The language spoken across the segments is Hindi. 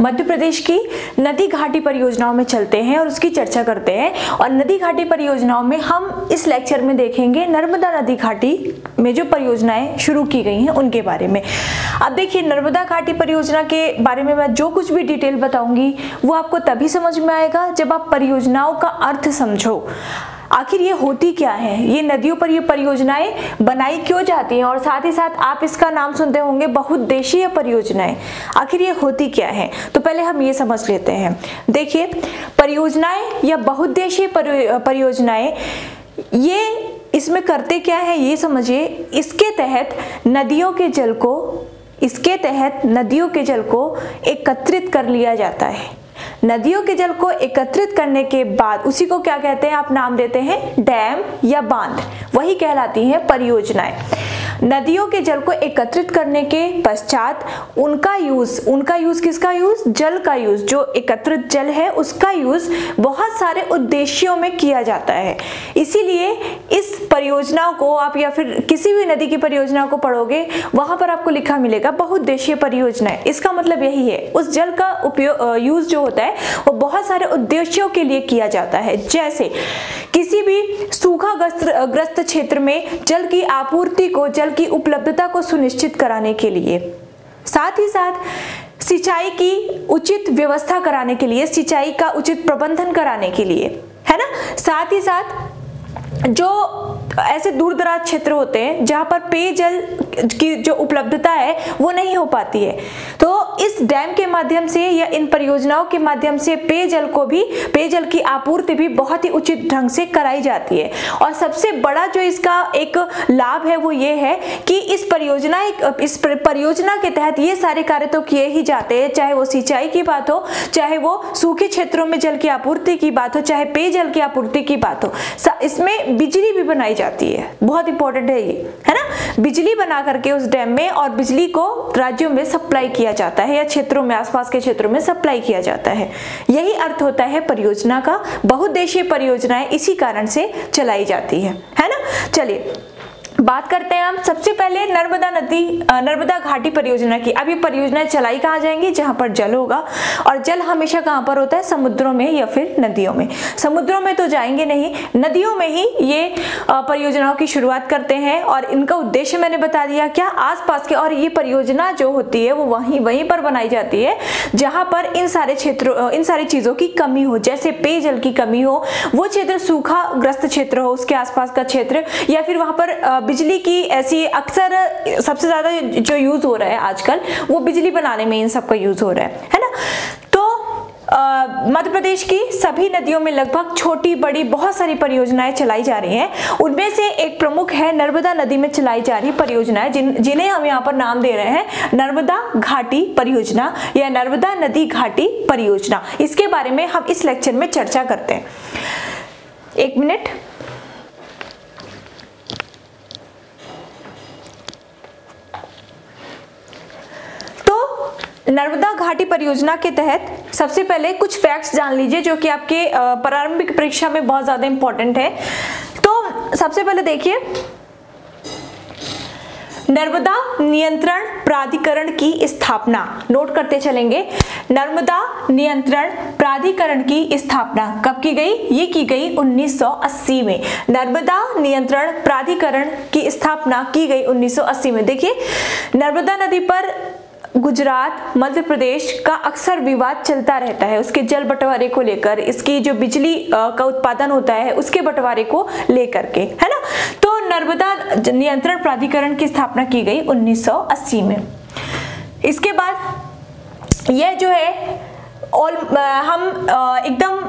मध्य प्रदेश की नदी घाटी परियोजनाओं में चलते हैं और उसकी चर्चा करते हैं। और नदी घाटी परियोजनाओं में हम इस लेक्चर में देखेंगे नर्मदा नदी घाटी में जो परियोजनाएं शुरू की गई हैं उनके बारे में। अब देखिए, नर्मदा घाटी परियोजना के बारे में मैं जो कुछ भी डिटेल बताऊंगी वो आपको तभी समझ में आएगा जब आप परियोजनाओं का अर्थ समझो। आखिर ये होती क्या है, ये नदियों पर ये परियोजनाएं बनाई क्यों जाती हैं, और साथ ही साथ आप इसका नाम सुनते होंगे बहुउद्देशीय परियोजनाएं। आखिर ये होती क्या है, तो पहले हम ये समझ लेते हैं। देखिए, परियोजनाएं या बहुउद्देशीय परियोजनाएं ये इसमें करते क्या है ये समझिए। इसके तहत नदियों के जल को एकत्रित कर लिया जाता है। नदियों के जल को एकत्रित करने के बाद उसी को क्या कहते हैं, आप नाम देते हैं डैम या बांध, वही कहलाती हैं परियोजनाएं। नदियों के जल को एकत्रित करने के पश्चात उनका यूज किसका यूज, जल का यूज, जो एकत्रित जल है उसका यूज बहुत सारे उद्देश्यों में किया जाता है। इसीलिए इस परियोजनाओं को आप या फिर किसी भी नदी की परियोजना को पढ़ोगे वहां पर आपको लिखा मिलेगा बहुउद्देशीय परियोजनाएं। इसका मतलब यही है, उस जल का उपयोग यूज जो होता है वो बहुत सारे उद्देश्यों के लिए किया जाता है। जैसे किसी भी सूखा ग्रस्त क्षेत्र में जल की आपूर्ति को, जल की उपलब्धता को सुनिश्चित कराने के लिए, साथ ही साथ सिंचाई की उचित व्यवस्था कराने के लिए, सिंचाई का उचित प्रबंधन कराने के लिए, है ना। साथ ही साथ जो ऐसे दूर दराज क्षेत्र होते हैं जहां पर पेयजल की जो उपलब्धता है वो नहीं हो पाती है, तो इस डैम के माध्यम से या इन परियोजनाओं के माध्यम से पेयजल की आपूर्ति भी बहुत ही उचित ढंग से कराई जाती है। और सबसे बड़ा जो इसका एक लाभ है वो ये है कि इस परियोजना के तहत ये सारे कार्य तो किए ही जाते हैं, चाहे वो सिंचाई की बात हो, चाहे वो सूखे क्षेत्रों में जल की आपूर्ति की बात हो, चाहे पेयजल की आपूर्ति की बात हो। इसमें बिजली भी बनाई जाती है, बहुत इंपॉर्टेंट है ये, है ना। बिजली बना करके उस डैम में और बिजली को राज्यों में सप्लाई किया जाता है या क्षेत्रों में, आसपास के क्षेत्रों में सप्लाई किया जाता है। यही अर्थ होता है परियोजना का। बहुउद्देशीय परियोजनाएं इसी कारण से चलाई जाती है ना। चलिए बात करते हैं हम सबसे पहले नर्मदा घाटी परियोजना की। अब ये परियोजनाएं चलाई कहाँ जाएंगी, जहां पर जल होगा, और जल हमेशा कहां पर होता है, समुद्रों में या फिर नदियों में। समुद्रों में तो जाएंगे नहीं, नदियों में ही ये परियोजनाओं की शुरुआत करते हैं। और इनका उद्देश्य मैंने बता दिया क्या, आसपास के, और ये परियोजना जो होती है वो वहीं पर बनाई जाती है जहां पर इन सारी चीजों की कमी हो, जैसे पेयजल की कमी हो, वो क्षेत्र सूखा ग्रस्त क्षेत्र हो, उसके आसपास का क्षेत्र, या फिर वहां पर बिजली की ऐसी अक्सर सबसे ज्यादा जो यूज हो रहा है आजकल वो बिजली बनाने में इन सब का यूज हो रहा है ना। तो मध्य प्रदेश की सभी नदियों में लगभग छोटी बड़ी बहुत सारी परियोजनाएं चलाई जा रही हैं। उनमें से एक प्रमुख है नर्मदा नदी में चलाई जा रही परियोजनाएं, जिन्हें हम यहाँ पर नाम दे रहे हैं नर्मदा घाटी परियोजना या नर्मदा नदी घाटी परियोजना। इसके बारे में हम इस लेक्चर में चर्चा करते हैं। एक मिनट, नर्मदा घाटी परियोजना के तहत सबसे पहले कुछ फैक्ट्स जान लीजिए जो कि आपके प्रारंभिक परीक्षा में बहुत ज्यादा इंपॉर्टेंट है। तो सबसे पहले देखिए, नर्मदा नियंत्रण प्राधिकरण की स्थापना, नोट करते चलेंगे। नर्मदा नियंत्रण प्राधिकरण की स्थापना कब की गई, ये की गई 1980 में। नर्मदा नियंत्रण प्राधिकरण की स्थापना की गई 1980 में। देखिए, नर्मदा नदी पर गुजरात मध्य प्रदेश का अक्सर विवाद चलता रहता है, उसके जल बंटवारे को लेकर, इसकी जो बिजली का उत्पादन होता है उसके बंटवारे को लेकर के, है ना। तो नर्मदा नियंत्रण प्राधिकरण की स्थापना की गई 1980 में। इसके बाद यह जो है हम एकदम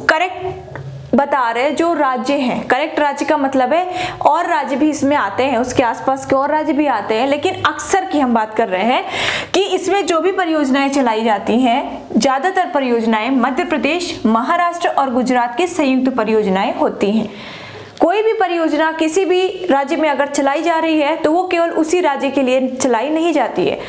करेक्ट बता रहे हैं, जो राज्य हैं, करेक्ट राज्य का मतलब है और राज्य भी इसमें आते हैं, उसके आसपास के और राज्य भी आते हैं, लेकिन अक्सर की हम बात कर रहे हैं कि इसमें जो भी परियोजनाएं चलाई जाती हैं, ज्यादातर परियोजनाएं मध्य प्रदेश, महाराष्ट्र और गुजरात की संयुक्त परियोजनाएं होती हैं। कोई भी परियोजना किसी भी राज्य में अगर चलाई जा रही है तो वो केवल उसी राज्य के लिए चलाई नहीं जाती है।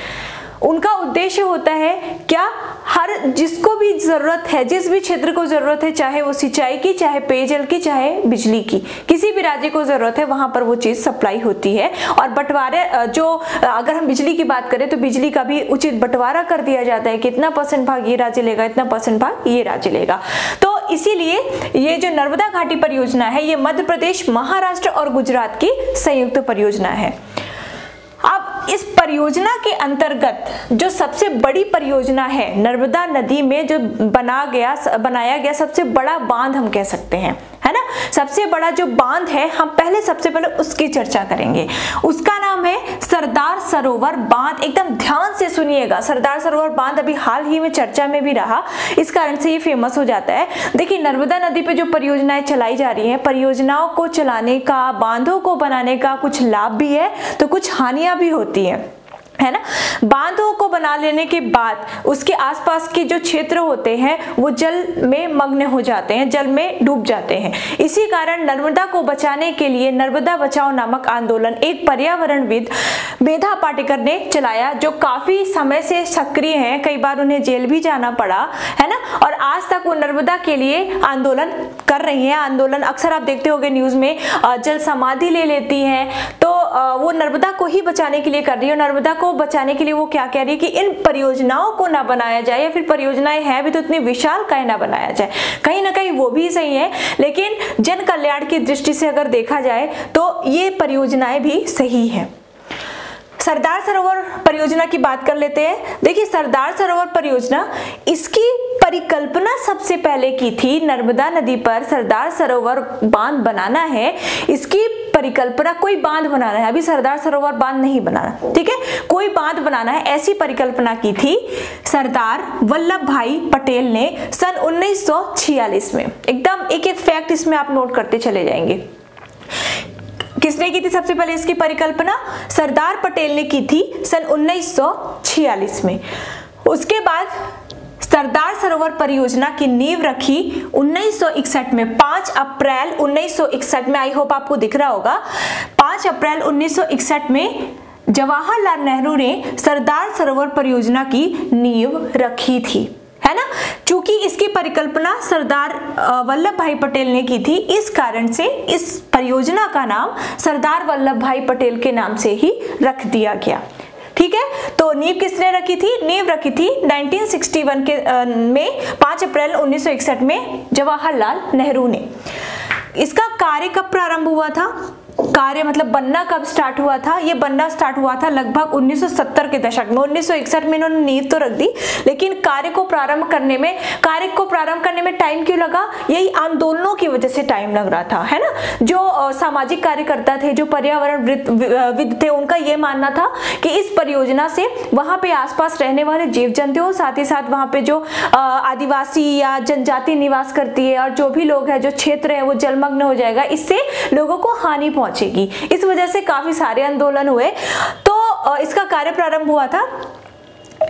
उनका उद्देश्य होता है क्या, हर जिसको भी जरूरत है, जिस भी क्षेत्र को जरूरत है, चाहे वो सिंचाई की, चाहे पेयजल की, चाहे बिजली की, किसी भी राज्य को जरूरत है वहां पर वो चीज सप्लाई होती है। और बंटवारे जो अगर हम बिजली की बात करें तो बिजली का भी उचित बंटवारा कर दिया जाता है कि इतना % भाग ये राज्य लेगा, इतना % भाग ये राज्य लेगा। तो इसीलिए ये जो नर्मदा घाटी परियोजना है ये मध्य प्रदेश, महाराष्ट्र और गुजरात की संयुक्त परियोजना है। अब इस परियोजना के अंतर्गत जो सबसे बड़ी परियोजना है, नर्मदा नदी में जो बनाया गया सबसे बड़ा बांध हम कह सकते हैं, है ना। सबसे बड़ा जो बांध है, हम सबसे पहले उसकी चर्चा करेंगे। उसका नाम है सरदार सरोवर बांध। एकदम ध्यान से सुनिएगा, सरदार सरोवर बांध अभी हाल ही में चर्चा में भी रहा, इस कारण से ये फेमस हो जाता है। देखिए, नर्मदा नदी पे जो परियोजनाएं चलाई जा रही हैं, परियोजनाओं को चलाने का, बांधों को बनाने का कुछ लाभ भी है तो कुछ हानियां भी होती है ना। बांधों को बना लेने के बाद उसके आसपास के जो क्षेत्र होते हैं वो जल में मग्न हो जाते हैं, जल में डूब जाते हैं। इसी कारण नर्मदा को बचाने के लिए नर्मदा बचाओ नामक आंदोलन एक पर्यावरणविद मेधा पाटेकर ने चलाया, जो काफी समय से सक्रिय हैं, कई बार उन्हें जेल भी जाना पड़ा, है ना। और आज तक वो नर्मदा के लिए आंदोलन कर रही हैं। आंदोलन अक्सर आप देखते होंगे न्यूज में, जल समाधि ले लेती हैं, तो वो नर्मदा को ही बचाने के लिए कर रही है। नर्मदा को बचाने के लिए वो क्या कह रही है कि इन परियोजनाओं को ना बनाया जाए, या फिर परियोजनाएं हैं भी तो इतनी विशालकाय ना बनाया जाए। कहीं ना कहीं वो भी सही है, लेकिन जन कल्याण की दृष्टि से अगर देखा जाए तो ये परियोजनाएं भी सही है। सरदार सरोवर परियोजना की बात कर लेते हैं। देखिए, सरदार सरोवर परियोजना, इसकी परिकल्पना सबसे पहले की थी। नर्मदा नदी पर सरदार सरोवर बांध बनाना है, इसकी परिकल्पना, कोई बांध बनाना है, अभी सरदार सरोवर बांध नहीं बनाना, ठीक है, कोई बांध बनाना है, ऐसी परिकल्पना की थी सरदार वल्लभ भाई पटेल ने सन 1946 में। एकदम एक एक फैक्ट इसमें आप नोट करते चले जाएंगे। किसने की थी सबसे पहले इसकी परिकल्पना? सरदार पटेल ने की थी सन 1946 में। उसके बाद सरदार सरोवर परियोजना की नींव रखी 1961 में, 5 अप्रैल 1961 में। आई होप आपको दिख रहा होगा, 5 अप्रैल 1961 में जवाहरलाल नेहरू ने सरदार सरोवर परियोजना की नींव रखी थी, है ना। चूंकि इसकी परिकल्पना सरदार वल्लभ भाई पटेल ने की थी, इस कारण से इस परियोजना का नाम सरदार वल्लभ भाई पटेल के नाम से ही रख दिया गया, ठीक है। तो नींव किसने रखी थी? नींव रखी थी 1961 में 5 अप्रैल 1961 में जवाहरलाल नेहरू ने। इसका कार्य कब प्रारंभ हुआ था? कार्य मतलब बनना कब स्टार्ट हुआ था? ये बनना स्टार्ट हुआ था लगभग 1970 के दशक में। 1961 में इन्होंने नींव तो रख दी, लेकिन कार्य को प्रारंभ करने में टाइम क्यों लगा? यही आंदोलनों की वजह से टाइम लग रहा था, है ना। जो सामाजिक कार्यकर्ता थे, जो पर्यावरणविद थे, उनका ये मानना था कि इस परियोजना से वहां पे आसपास रहने वाले जीव जंतुओं, साथ ही साथ वहां पे जो आदिवासी या जनजाति निवास करती है और जो भी लोग हैं, जो क्षेत्र है, वो जलमग्न हो जाएगा, इससे लोगों को हानि पहुंचेगी। इस वजह से काफी सारे आंदोलन हुए। तो इसका कार्य प्रारंभ हुआ था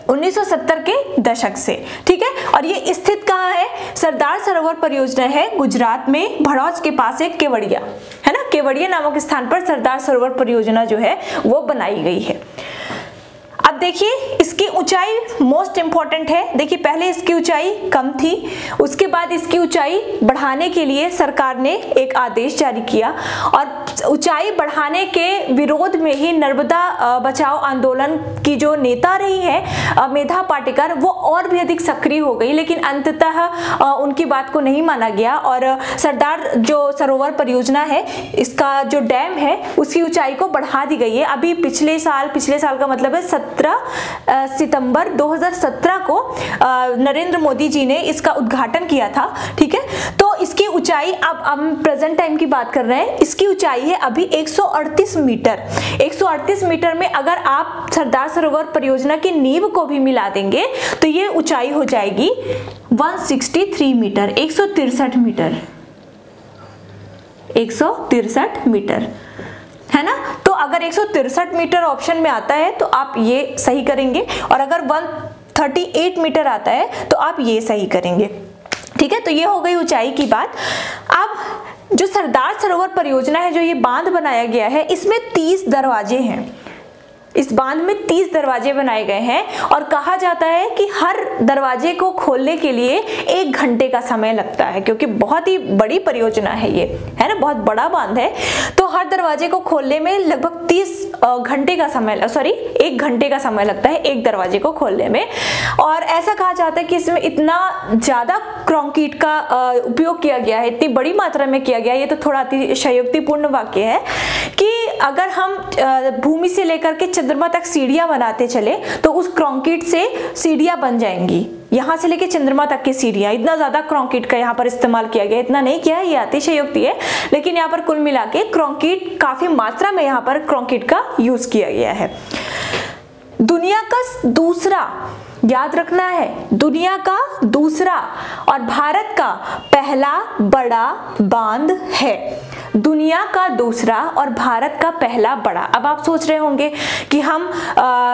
1970 के दशक से, ठीक है। और ये स्थित कहाँ है? सरदार सरोवर परियोजना है गुजरात में, भड़ौच के पास एक केवड़िया, है ना। केवड़िया नामक स्थान पर सरदार सरोवर परियोजना जो है वो बनाई गई है। अब देखिए, इसकी ऊंचाई मोस्ट इंपॉर्टेंट है। देखिए, पहले इसकी ऊंचाई कम थी, उसके बाद इसकी ऊंचाई बढ़ाने के लिए सरकार ने एक आदेश जारी किया, और ऊंचाई बढ़ाने के विरोध में ही नर्मदा बचाओ आंदोलन की जो नेता रही है मेधा पाटेकर, वो और भी अधिक सक्रिय हो गई, लेकिन अंततः उनकी बात को नहीं माना गया और सरदार जो सरोवर परियोजना है, इसका जो डैम है, उसकी ऊंचाई को बढ़ा दी गई है। अभी पिछले साल का मतलब है 17 सितंबर 2017 को नरेंद्र मोदी जी ने इसका उद्घाटन किया था, ठीक है। तो इसकी ऊंचाई, अब हम प्रेजेंट टाइम की बात कर रहे हैं, इसकी ऊंचाई है अभी 138 मीटर। 138 मीटर में अगर आप सरदार सरोवर परियोजना की नींव को भी मिला देंगे तो ये ऊंचाई हो जाएगी 163 मीटर, 163 मीटर, 163 मीटर, है ना। तो अगर 163 मीटर ऑप्शन में आता है तो आप ये सही करेंगे, और अगर 138 मीटर आता है तो आप ये सही करेंगे, ठीक है। तो ये हो गई ऊंचाई की बात। अब जो सरदार सरोवर परियोजना है, जो ये बांध बनाया गया है, इसमें 30 दरवाजे हैं। इस बांध में 30 दरवाजे बनाए गए हैं और कहा जाता है कि हर दरवाजे को खोलने के लिए 1 घंटे का समय लगता है, क्योंकि बहुत ही बड़ी परियोजना है ये, है ना, बहुत बड़ा बांध है। तो हर दरवाजे को खोलने में लगभग 1 घंटे का समय लगता है एक दरवाजे को खोलने में। और ऐसा कहा जाता है कि इसमें इतना ज्यादा कंक्रीट का उपयोग किया गया है, इतनी बड़ी मात्रा में किया गया है, ये तो थोड़ा अतिशयोक्तिपूर्ण वाक्य है कि अगर हम भूमि से लेकर के चंद्रमा तक सीढ़ियां बनाते चले तो उस कंक्रीट से सीढ़ियां बन जाएंगी, यहाँ से लेके चंद्रमा तक की सीढ़ियां। इतना ज्यादा कंक्रीट का यहाँ पर इस्तेमाल किया गया, इतना नहीं किया है, ये अतिशयोक्ति है, लेकिन यहाँ पर कुल मिला के कंक्रीट काफी मात्रा में यहाँ पर कंक्रीट का यूज किया गया है। दुनिया का दूसरा, याद रखना है, दुनिया का दूसरा और भारत का पहला बड़ा बांध है। दुनिया का दूसरा और भारत का पहला बड़ा। अब आप सोच रहे होंगे कि हम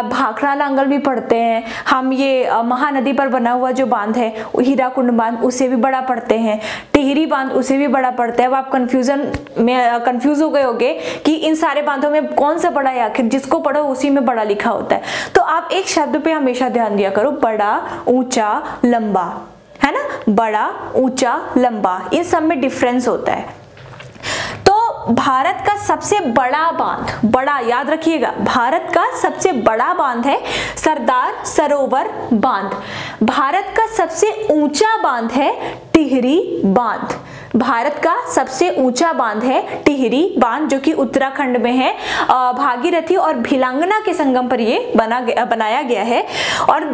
भाखड़ा नांगल भी पढ़ते हैं, हम ये महानदी पर बना हुआ जो बांध है हीराकुंड बांध उसे भी बड़ा पढ़ते हैं, टिहरी बांध उसे भी बड़ा पढ़ते हैं। अब आप कंफ्यूज हो गए होंगे कि इन सारे बांधों में कौन सा बड़ा है, आखिर जिसको पढ़ो उसी में बड़ा लिखा होता है। तो आप एक शब्द पे हमेशा ध्यान दिया करो, बड़ा, ऊंचा, लंबा, है ना, बड़ा, ऊंचा, लंबा, इन सब में डिफरेंस होता है। भारत का सबसे बड़ा बांध, बड़ा याद रखिएगा, भारत का सबसे बड़ा बांध है सरदार सरोवर बांध। भारत का सबसे ऊंचा बांध है टिहरी बांध। भारत का सबसे ऊंचा बांध है टिहरी बांध, जो कि उत्तराखंड में है। भागीरथी और भिलांगना के संगम पर ये बनाया गया है। और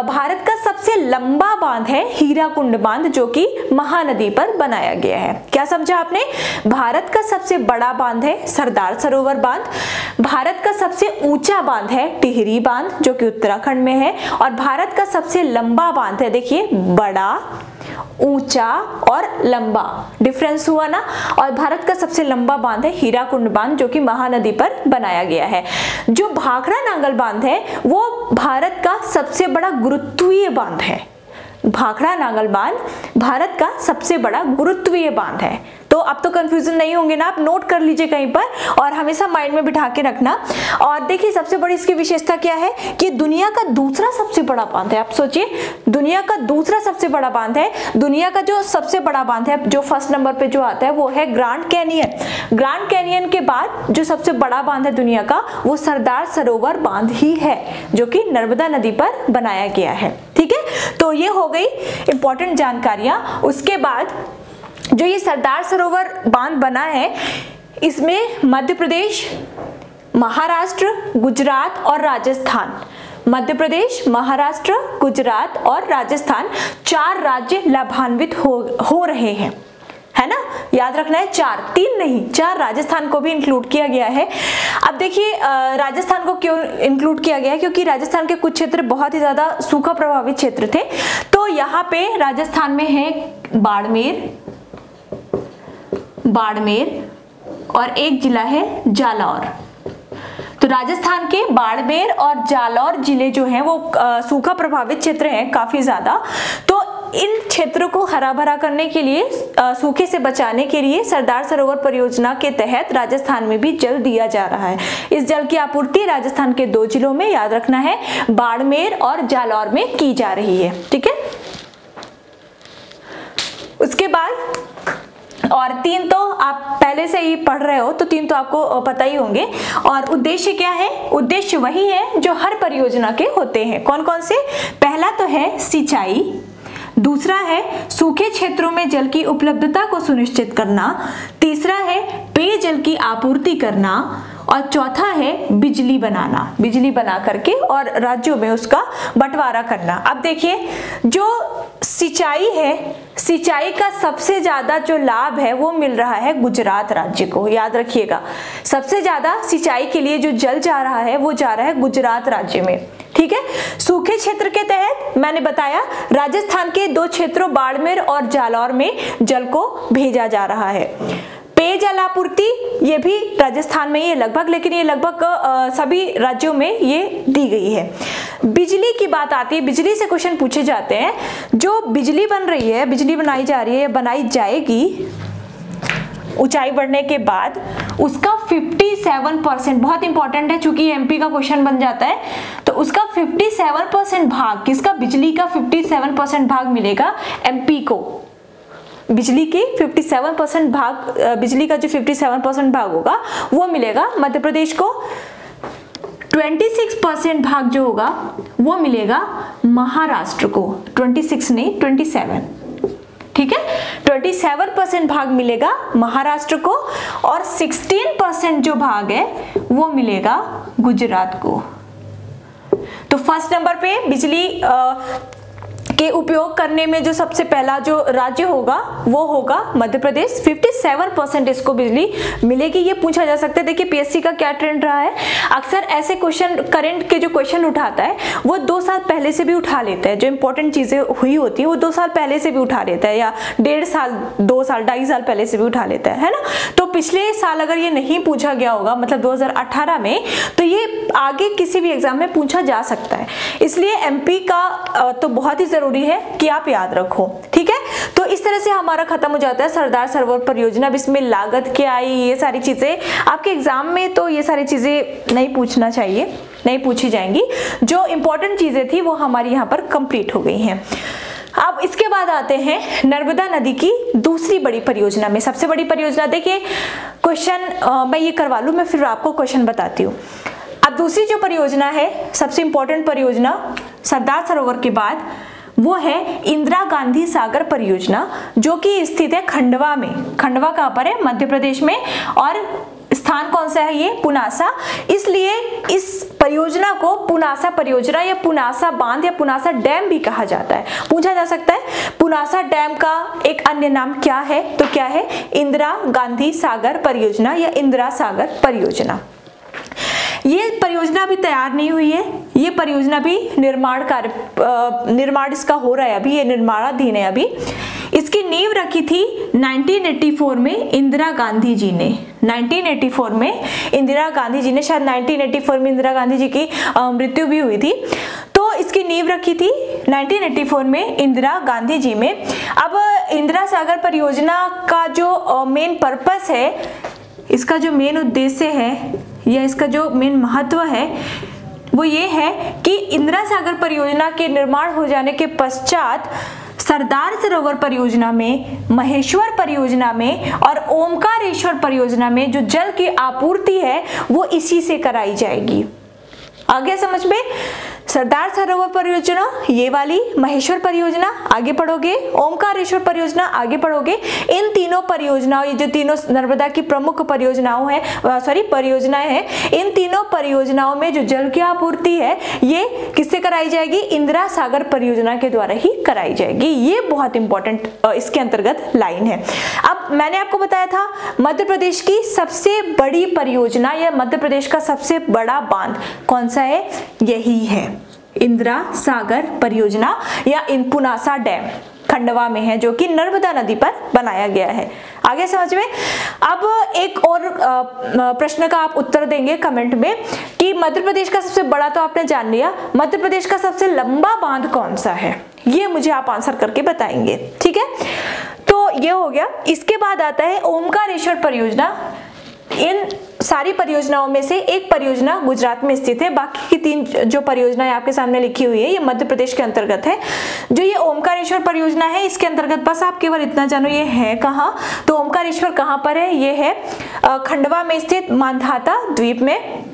भारत का सबसे लंबा बांध है हीराकुंड बांध, जो कि महानदी पर बनाया गया है। क्या समझा आपने? भारत का सबसे बड़ा बांध है सरदार सरोवर बांध, भारत का सबसे ऊंचा बांध है टिहरी बांध, जो कि उत्तराखंड में है, और भारत का सबसे लंबा बांध है, देखिए, बड़ा, ऊंचा और लंबा, डिफरेंस हुआ ना। और भारत का सबसे लंबा बांध है हीराकुंड बांध, जो कि महानदी पर बनाया गया है। जो भाखड़ा नांगल बांध है वो भारत का सबसे बड़ा गुरुत्वीय बांध है। भाखड़ा नांगल बांध भारत का सबसे बड़ा गुरुत्वीय बांध है। तो अब तो कंफ्यूजन नहीं होंगे ना, आप नोट कर लीजिए कहीं पर और हमेशा माइंड में बिठा के रखना। और देखिए सबसे बड़ी इसकी विशेषता क्या है कि दुनिया का दूसरा सबसे बड़ा बांध है। आप सोचिए, दुनिया का दूसरा सबसे बड़ा बांध है। दुनिया का जो सबसे बड़ा बांध है, जो फर्स्ट नंबर पे जो आता है, वो है ग्रैंड कैनियन। ग्रैंड कैनियन के बाद जो सबसे बड़ा बांध है दुनिया का, वो सरदार सरोवर बांध ही है, जो कि नर्मदा नदी पर बनाया गया है। ठीक है, तो ये हो गई इंपॉर्टेंट जानकारियां। उसके बाद जो ये सरदार सरोवर बांध बना है, इसमें मध्य प्रदेश, महाराष्ट्र, गुजरात और राजस्थान, मध्य प्रदेश, महाराष्ट्र, गुजरात और राजस्थान 4 राज्य लाभान्वित हो रहे हैं, है ना। याद रखना है 4, 3 नहीं, 4 राजस्थान को भी इंक्लूड किया गया है। अब देखिए राजस्थान को क्यों इंक्लूड किया गया है, क्योंकि राजस्थान के कुछ क्षेत्र बहुत ही ज्यादा सूखा प्रभावित क्षेत्र थे। तो यहाँ पे राजस्थान में है बाड़मेर और एक जिला है जालौर। तो राजस्थान के बाड़मेर और जालौर जिले जो हैं वो सूखा प्रभावित क्षेत्र हैं काफी ज्यादा। तो इन क्षेत्रों को हरा भरा करने के लिए, सूखे से बचाने के लिए सरदार सरोवर परियोजना के तहत राजस्थान में भी जल दिया जा रहा है। इस जल की आपूर्ति राजस्थान के 2 जिलों में, याद रखना है, बाड़मेर और जालौर में की जा रही है। ठीक है, उसके बाद और 3 तो आप पहले से ही पढ़ रहे हो, तो 3 तो आपको पता ही होंगे। और उद्देश्य क्या है? उद्देश्य वही है जो हर परियोजना के होते हैं। कौन कौन से? पहला तो है सिंचाई, दूसरा है सूखे क्षेत्रों में जल की उपलब्धता को सुनिश्चित करना, तीसरा है पेयजल की आपूर्ति करना, और चौथा है बिजली बनाना, बिजली बना करके और राज्यों में उसका बंटवारा करना। अब देखिए, जो सिंचाई है, सिंचाई का सबसे ज्यादा जो लाभ है वो मिल रहा है गुजरात राज्य को। याद रखिएगा, सबसे ज्यादा सिंचाई के लिए जो जल जा रहा है वो जा रहा है गुजरात राज्य में। ठीक है, सूखे क्षेत्र के तहत मैंने बताया राजस्थान के 2 क्षेत्रों बाड़मेर और जालौर में जल को भेजा जा रहा है। पेयजल आपूर्ति ये भी राजस्थान में ही है लगभग, लेकिन ये लगभग सभी राज्यों में ये दी गई है। बिजली की बात आती है, बिजली से क्वेश्चन पूछे जाते हैं। जो बिजली बन रही है, बिजली बनाई जा रही है, बनाई जाएगी ऊंचाई बढ़ने के बाद, उसका 57%, बहुत इंपॉर्टेंट है चूंकि एमपी का क्वेश्चन बन जाता है, तो उसका 57% भाग, किसका, बिजली का 57% भाग मिलेगा एमपी को। बिजली की 57% भाग, बिजली का जो 57% भाग होगा वो मिलेगा मध्य प्रदेश को। 26% भाग जो होगा वो मिलेगा महाराष्ट्र को, 26 नहीं 27, ठीक है। 27% भाग मिलेगा महाराष्ट्र को और 16% जो भाग है वो मिलेगा गुजरात को। तो फर्स्ट नंबर पे बिजली के उपयोग करने में जो सबसे पहला जो राज्य होगा वो होगा मध्य प्रदेश। 57% इसको बिजली मिलेगी, ये पूछा जा सकता है। देखिए पीएससी का क्या ट्रेंड रहा है, अक्सर ऐसे क्वेश्चन, करंट के जो क्वेश्चन उठाता है वो 2 साल पहले से भी उठा लेता है, जो इंपॉर्टेंट चीजें हुई होती है वो 2 साल पहले से भी उठा लेता है, या 1.5 साल 2 साल 2.5 साल पहले से भी उठा लेता है ना। तो पिछले साल अगर ये नहीं पूछा गया होगा, मतलब 2018 में, तो ये आगे किसी भी एग्जाम में पूछा जा सकता है। इसलिए एमपी का तो बहुत ही जरूरी है कि आप याद रखो, ठीक है। तो इस तरह से हमारा खत्म हो जाता है सरदार सरोवर परियोजना। अब इसमें लागत क्या आई, ये सारी चीजें आपके एग्जाम में, तो ये सारी चीजें नहीं पूछना चाहिए, नहीं पूछी जाएंगी। जो इंपॉर्टेंट चीजें थी वो हमारी यहाँ पर कंप्लीट हो गई हैं। अब इसके बाद आते हैं नर्मदा नदी की दूसरी बड़ी परियोजना में। सबसे बड़ी परियोजना, देखिए क्वेश्चन मैं ये करवा लूं, मैं फिर आपको क्वेश्चन बताती हूँ। अब दूसरी जो परियोजना है, सबसे इंपॉर्टेंट परियोजना सरदार सरोवर के बाद, वो है इंदिरा गांधी सागर परियोजना, जो कि स्थित है खंडवा में। खंडवा कहाँ पर है, मध्य प्रदेश में, और स्थान कौन सा है ये, पुनासा। इसलिए इस परियोजना को पुनासा परियोजना या पुनासा बांध या पुनासा डैम भी कहा जाता है। पूछा जा सकता है पुनासा डैम का एक अन्य नाम क्या है, तो क्या है, इंदिरा गांधी सागर परियोजना या इंदिरा सागर परियोजना। ये परियोजना अभी तैयार नहीं हुई है, ये परियोजना भी निर्माण इसका हो रहा है अभी, ये निर्माणाधीन है अभी। इसकी नींव रखी थी 1984 में इंदिरा गांधी जी ने। 1984 में इंदिरा गांधी जी ने, शायद 1984 में इंदिरा गांधी जी की मृत्यु भी हुई थी, तो इसकी नींव रखी थी 1984 में इंदिरा गांधी जी में। अब इंदिरा सागर परियोजना का जो मेन पर्पस है, इसका जो मेन उद्देश्य है या इसका जो मेन महत्व है वो ये है कि इंदिरा सागर परियोजना के निर्माण हो जाने के पश्चात सरदार सरोवर परियोजना में, महेश्वर परियोजना में और ओमकारेश्वर परियोजना में जो जल की आपूर्ति है वो इसी से कराई जाएगी। आगे समझ में, सरदार सरोवर परियोजना ये वाली, महेश्वर परियोजना आगे पढ़ोगे, ओमकारेश्वर परियोजना आगे पढ़ोगे। इन तीनों परियोजनाओं, ये जो तीनों नर्मदा की प्रमुख परियोजनाओं हैं, परियोजनाएं हैं, इन तीनों परियोजनाओं में जो जल की आपूर्ति है ये किससे कराई जाएगी, इंदिरा सागर परियोजना के द्वारा ही कराई जाएगी। ये बहुत इंपॉर्टेंट इसके अंतर्गत लाइन है। अब मैंने आपको बताया था मध्य प्रदेश की सबसे बड़ी परियोजना या मध्य प्रदेश का सबसे बड़ा बांध कौन सा है, यही है इंदिरा सागर परियोजना या पुनासा डैम, खंडवा में है, जो कि नर्मदा नदी पर बनाया गया है। आगे समझ में। अब एक और प्रश्न का आप उत्तर देंगे कमेंट में कि मध्य प्रदेश का सबसे बड़ा तो आपने जान लिया, मध्य प्रदेश का सबसे लंबा बांध कौन सा है, ये मुझे आप आंसर करके बताएंगे, ठीक है। तो ये हो गया। इसके बाद आता है ओमकारेश्वर परियोजना। इन सारी परियोजनाओं में से एक परियोजना गुजरात में स्थित है, बाकी की 3 जो परियोजनाएं आपके सामने लिखी हुई है ये मध्य प्रदेश के अंतर्गत है। जो ये ओमकारेश्वर परियोजना है इसके अंतर्गत बस आप केवल इतना जानो ये है कहाँ, तो ओमकारेश्वर कहाँ पर है, ये है खंडवा में स्थित मांधाता द्वीप में।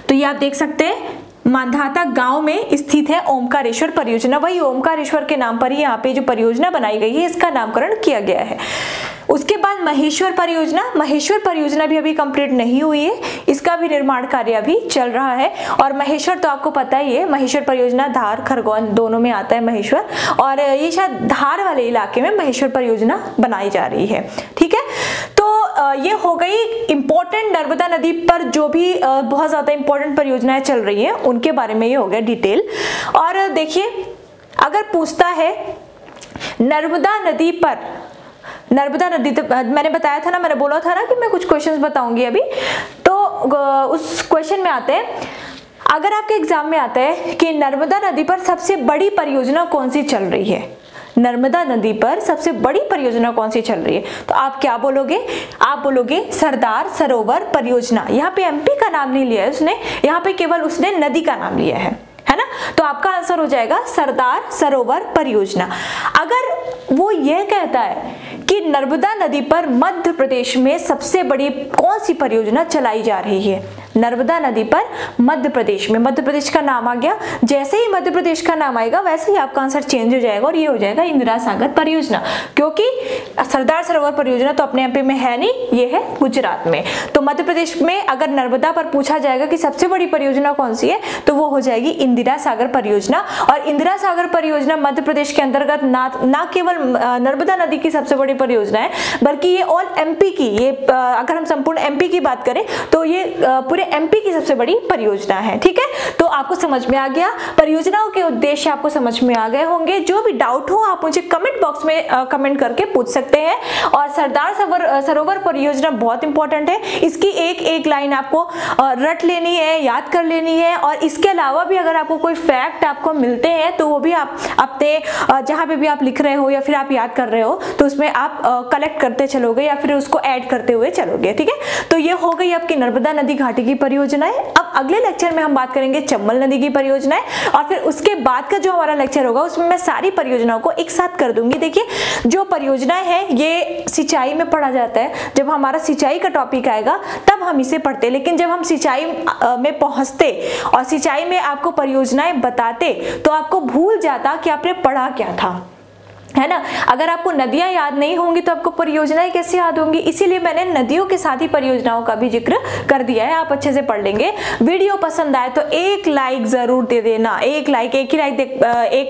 तो ये आप देख सकते हैं मांधाता गांव में स्थित है ओमकारेश्वर परियोजना। वही ओमकारेश्वर के नाम पर ही यहाँ पे जो परियोजना बनाई गई है इसका नामकरण किया गया है। उसके बाद महेश्वर परियोजना। महेश्वर परियोजना भी अभी कंप्लीट नहीं हुई है, इसका भी निर्माण कार्य अभी चल रहा है। और महेश्वर तो आपको पता ही है, महेश्वर परियोजना धार खरगोन दोनों में आता है महेश्वर, और ये शायद धार वाले इलाके में महेश्वर परियोजना बनाई जा रही है, ठीक है। तो ये हो गई इंपॉर्टेंट नर्मदा नदी पर जो भी बहुत ज्यादा इंपॉर्टेंट परियोजनाएं चल रही हैं उनके बारे में ये हो गया डिटेल। और देखिए अगर पूछता है नर्मदा नदी पर, नर्मदा नदी तो मैंने बताया था ना, मैंने बोला था ना कि मैं कुछ क्वेश्चंस बताऊंगी अभी, तो उस क्वेश्चन में आते हैं। अगर आपके एग्जाम में आता है कि नर्मदा नदी पर सबसे बड़ी परियोजना कौन सी चल रही है, नर्मदा नदी पर सबसे बड़ी परियोजना कौन सी चल रही है? तो आप क्या बोलोगे? आप बोलोगे सरदार सरोवर परियोजना। यहाँ पे एमपी का नाम नहीं लिया है उसने, यहाँ पे केवल उसने नदी का नाम लिया है ना? तो आपका आंसर हो जाएगा सरदार सरोवर परियोजना। अगर वो यह कहता है कि नर्मदा नदी पर मध्य प्रदेश में सबसे बड़ी कौन सी परियोजना चलाई जा रही है? नर्मदा नदी पर मध्य प्रदेश में, मध्य प्रदेश का नाम आ गया, जैसे ही मध्य प्रदेश का नाम आएगा वैसे ही आपका आंसर चेंज हो जाएगा और ये हो जाएगा इंदिरा सागर परियोजना, क्योंकि सरदार सरोवर परियोजना तो अपने एमपी में है नहीं, ये है गुजरात में। तो मध्य प्रदेश में अगर नर्मदा पर पूछा जाएगा कि सबसे बड़ी परियोजना कौन सी है, तो वो हो जाएगी इंदिरा सागर परियोजना। और इंदिरा सागर परियोजना मध्य प्रदेश के अंतर्गत ना केवल नर्मदा नदी की सबसे बड़ी परियोजना है, बल्कि ये ऑल एमपी की, ये अगर हम संपूर्ण एमपी की बात करें तो ये पूरे एमपी की सबसे बड़ी परियोजना है। ठीक है, तो आपको समझ में आ गया, परियोजनाओं के उद्देश्य आपको समझ में आ गए होंगे। जो भी डाउट हो आप मुझे कमेंट बॉक्स में कमेंट करके पूछ सकते हैं। और सरदार सरोवर परियोजना बहुत इंपॉर्टेंट है, इसकी एक एक लाइन आपको रट लेनी है, याद कर लेनी है। और इसके अलावा भी अगर आपको कोई फैक्ट आपको मिलते हैं तो वो भी आप अपने जहाँ पे भी आप लिख रहे हो या फिर आप याद कर रहे हो तो उसमें आप कलेक्ट करते चलोगे या फिर उसको ऐड करते हुए चलोगे। ठीक है, तो ये हो गई आपकी नर्मदा नदी घाटी की परियोजनाएं। अब अगले लेक्चर में हम बात करेंगे चंबल नदी की परियोजनाएं और फिर उसके बाद का जो हमारा लेक्चर होगा उसमें मैं सारी परियोजनाओं को एक साथ कर दूंगी। देखिए, जो परियोजनाएं हैं ये सिंचाई में पढ़ा जाता है, जब हमारा सिंचाई का टॉपिक आएगा तब हम इसे पढ़ते, लेकिन जब हम सिंचाई में पहुंचते और सिंचाई में आपको परियोजनाएं बताते तो आपको भूल जाता कि आपने पढ़ा क्या था, है ना। अगर आपको नदियां याद नहीं होंगी तो आपको परियोजनाएं कैसे याद होंगी, इसीलिए मैंने नदियों के साथ ही परियोजनाओं का भी जिक्र कर दिया है, आप अच्छे से पढ़ लेंगे। वीडियो पसंद आए तो एक लाइक जरूर दे देना, एक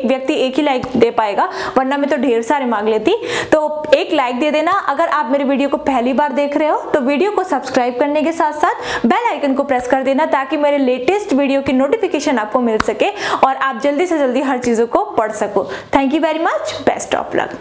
व्यक्ति एक ही लाइक दे पाएगा, वरना मैं तो ढेर सारे मांग लेती। तो एक लाइक दे देना। अगर आप मेरे वीडियो को पहली बार देख रहे हो तो वीडियो को सब्सक्राइब करने के साथ साथ बेल आइकन को प्रेस कर देना, ताकि मेरे लेटेस्ट वीडियो की नोटिफिकेशन आपको मिल सके और आप जल्दी से जल्दी हर चीजों को पढ़ सको। Thank you very much, best of luck.